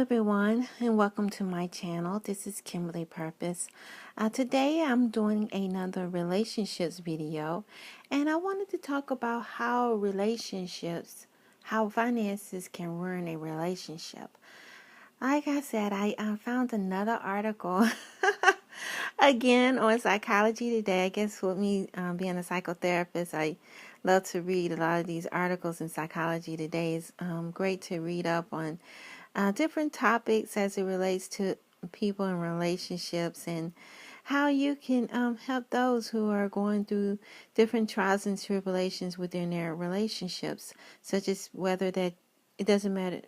everyone, and welcome to my channel. This is Kimberly Purpoz. Today I'm doing another relationships video, and I wanted to talk about how finances can ruin a relationship. Like I said, I found another article again on Psychology Today. I guess with me being a psychotherapist, I love to read a lot of these articles in Psychology Today. It's great to read up on different topics as it relates to people and relationships, and how you can help those who are going through different trials and tribulations within their relationships, such as whether that it doesn't matter.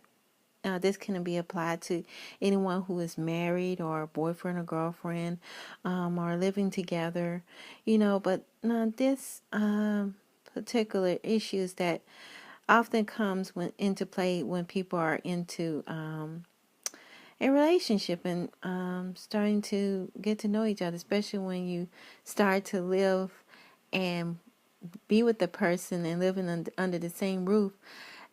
This can be applied to anyone who is married or boyfriend or girlfriend, or living together, but this particular issues that often comes into play when people are into a relationship and starting to get to know each other, especially when you start to live and be with the person and living under the same roof.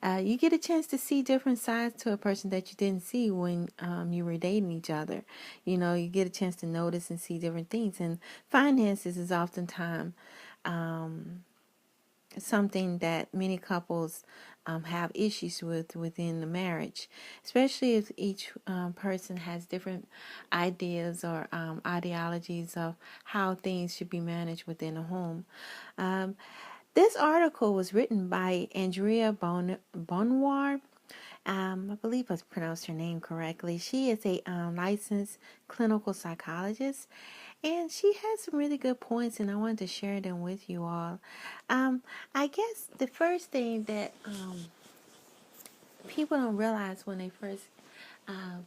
You get a chance to see different sides to a person that you didn't see when you were dating each other. You get a chance to notice and see different things. And finances is oftentimes something that many couples have issues within the marriage, especially if each person has different ideas or ideologies of how things should be managed within a home. This article was written by Andrea Bonnoir. I believe I pronounced her name correctly. She is a licensed clinical psychologist, and she has some really good points, and I wanted to share them with you all. I guess the first thing that people don't realize when they first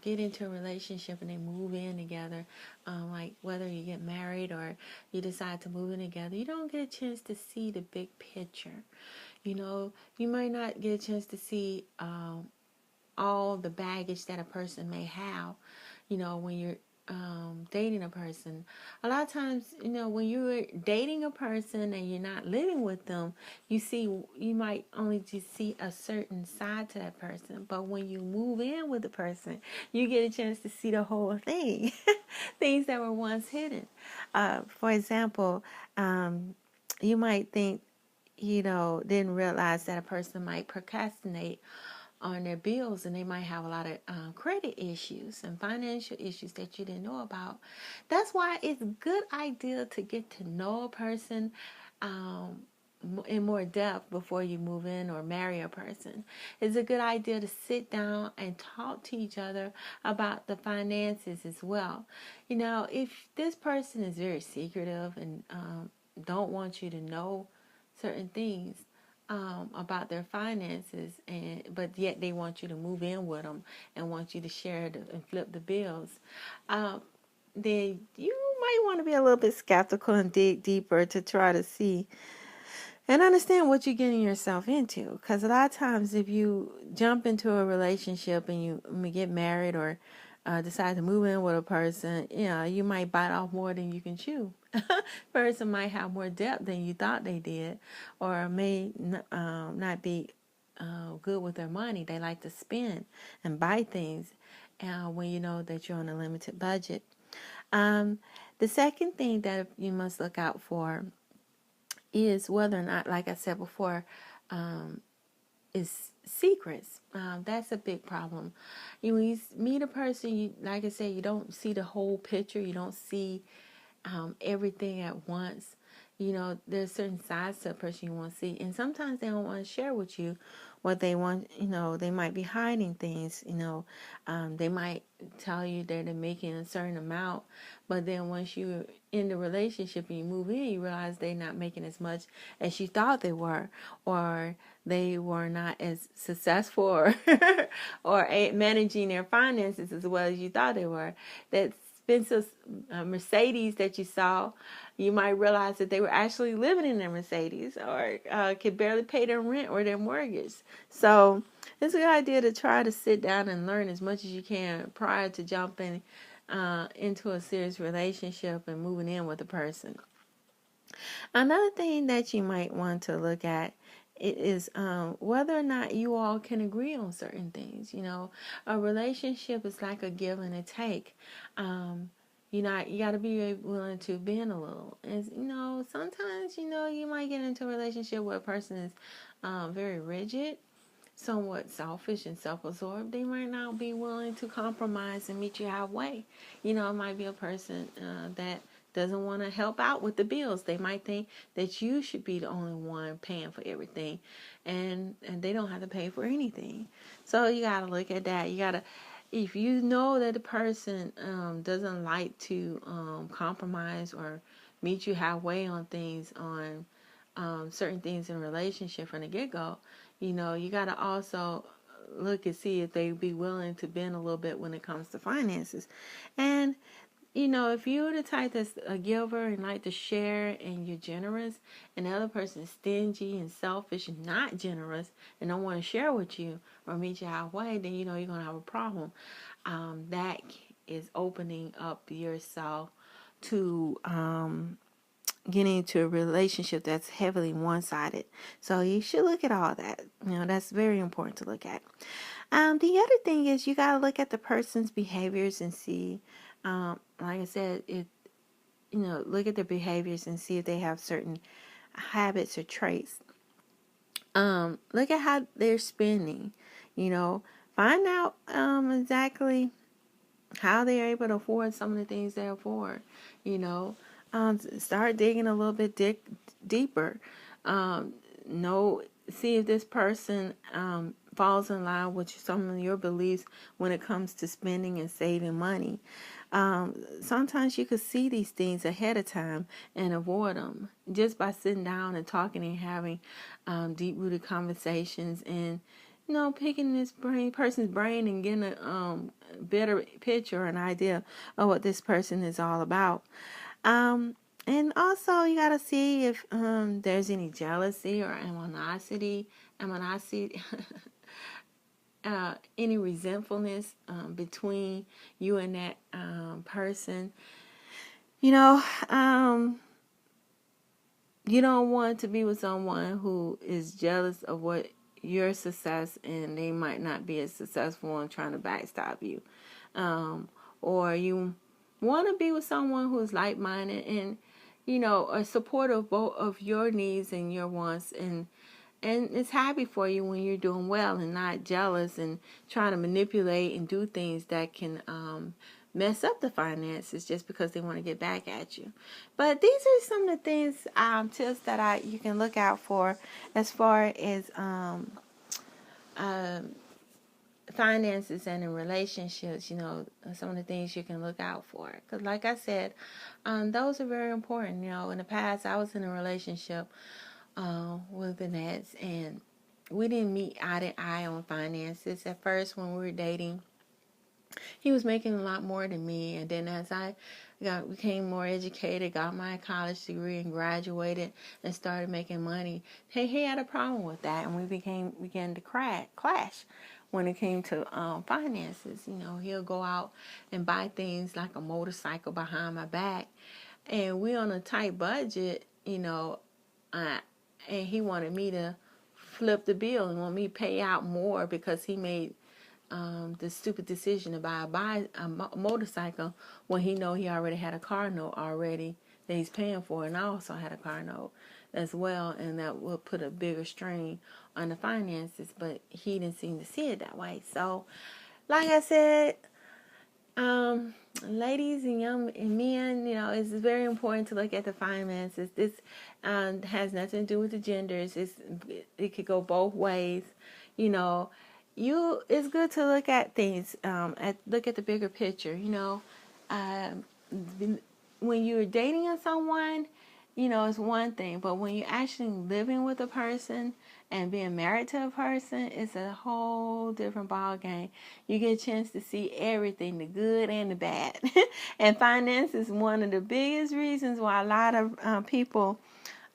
get into a relationship and they move in together, like whether you get married or you decide to move in together, you don't get a chance to see the big picture. You might not get a chance to see all the baggage that a person may have, when you're dating a person. A lot of times, when you're dating a person and you're not living with them, you might only just see a certain side to that person. But when you move in with the person, you get a chance to see the whole thing, things that were once hidden. For example, you might think, didn't realize that a person might procrastinate on their bills, and they might have a lot of credit issues and financial issues that you didn't know about. That's why it's a good idea to get to know a person in more depth before you move in or marry a person. It's a good idea to sit down and talk to each other about the finances as well. If this person is very secretive and don't want you to know certain things about their finances, but yet they want you to move in with them and want you to share and flip the bills, then you might want to be a little bit skeptical and dig deeper to try to see and understand what you're getting yourself into. Because a lot of times if you jump into a relationship and you get married or decide to move in with a person, you might bite off more than you can chew. Person might have more depth than you thought they did, or may not be good with their money. They like to spend and buy things when you know that you're on a limited budget. The second thing that you must look out for is whether or not, like I said before, is secrets. That's a big problem. When you meet a person, like I said, you don't see the whole picture. You don't see everything at once. There's certain sides to a person you want to see, and sometimes they don't want to share with you what they want. They might be hiding things. They might tell you that they're making a certain amount, but then once you're in the relationship and you move in, you realize they're not making as much as you thought they were, or they were not as successful or managing their finances as well as you thought they were. That expensive Mercedes that you saw, you might realize that they were actually living in their Mercedes, or could barely pay their rent or their mortgage. So it's a good idea to try to sit down and learn as much as you can prior to jumping into a serious relationship and moving in with a person. Another thing that you might want to look at it is whether or not you all can agree on certain things. You know, a relationship is like a give and a take. You know, you got to be willing to bend a little. And, you know, sometimes, you know, you might get into a relationship where a person is very rigid, somewhat selfish and self-absorbed. They might not be willing to compromise and meet you halfway. You know, it might be a person that doesn't want to help out with the bills. They might think that you should be the only one paying for everything, and they don't have to pay for anything. So you got to look at that. You got to, if you know that the person doesn't like to compromise or meet you halfway on things, on certain things in a relationship from the get-go, you know, you got to also look and see if they be willing to bend a little bit when it comes to finances. And you know, if you're the type that's a giver and like to share and you're generous, and the other person is stingy and selfish and not generous and don't want to share with you or meet you halfway, then you know you're going to have a problem. That is opening up yourself to getting into a relationship that's heavily one-sided. So you should look at all that. You know, that's very important to look at. The other thing is you got to look at the person's behaviors and see, like I said, if you know, look at their behaviors and see if they have certain habits or traits. Look at how they're spending. You know, find out exactly how they're able to afford some of the things they afford. You know, start digging a little bit deeper. See if this person falls in line with some of your beliefs when it comes to spending and saving money. Sometimes you could see these things ahead of time and avoid them just by sitting down and talking and having deep-rooted conversations, and you know, picking this person's brain and getting a better picture or an idea of what this person is all about. And also you got to see if there's any jealousy or animosity, any resentfulness between you and that person. You know, you don't want to be with someone who is jealous of what your success, and they might not be as successful in trying to backstab you. Or you want to be with someone who is like-minded and, you know, are supportive both of your needs and your wants, and it's happy for you when you're doing well and not jealous and trying to manipulate and do things that can mess up the finances just because they want to get back at you. But these are some of the things, tips that you can look out for as far as finances and in relationships. You know, some of the things you can look out for. Because like I said, those are very important. You know, in the past, I was in a relationship with Annette's, and we didn't meet eye to eye on finances. At first, when we were dating, he was making a lot more than me, and then as I became more educated, got my college degree and graduated and started making money, he had a problem with that, and we began to clash when it came to finances. You know, he'll go out and buy things like a motorcycle behind my back, and we're on a tight budget, you know, and he wanted me to flip the bill and want me to pay out more because he made the stupid decision to buy a motorcycle when he know he already had a car note already that he's paying for, and I also had a car note as well, and that will put a bigger strain on the finances, but he didn't seem to see it that way. So, like I said, ladies and young and men, you know, it's very important to look at the finances. This has nothing to do with the genders. It could go both ways. You know, it's good to look at things, look at the bigger picture. You know, when you're dating someone, you know, it's one thing, but when you're actually living with a person and being married to a person, it's a whole different ball game. You get a chance to see everything, the good and the bad. And finance is one of the biggest reasons why a lot of people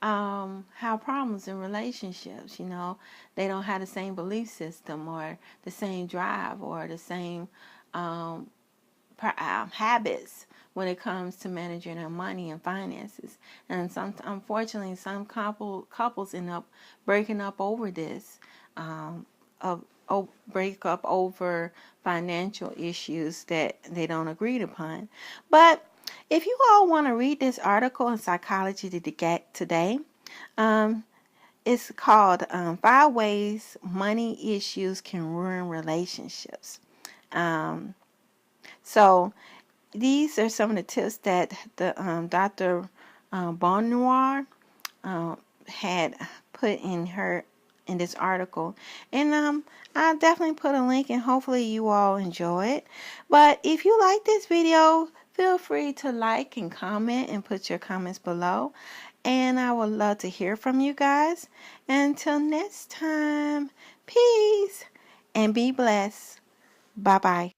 have problems in relationships. You know, they don't have the same belief system or the same drive or the same habits when it comes to managing our money and finances. And unfortunately, some couples end up breaking up over this, break up over financial issues that they don't agree upon. But if you all want to read this article in Psychology Today, it's called 5 Ways Money Issues Can Ruin Relationships. So these are some of the tips that the Dr. Bonnoir had put in this article, and I'll definitely put a link, and hopefully you all enjoy it. But if you like this video, feel free to like and comment and put your comments below, and I would love to hear from you guys. Until next time, peace and be blessed. Bye bye.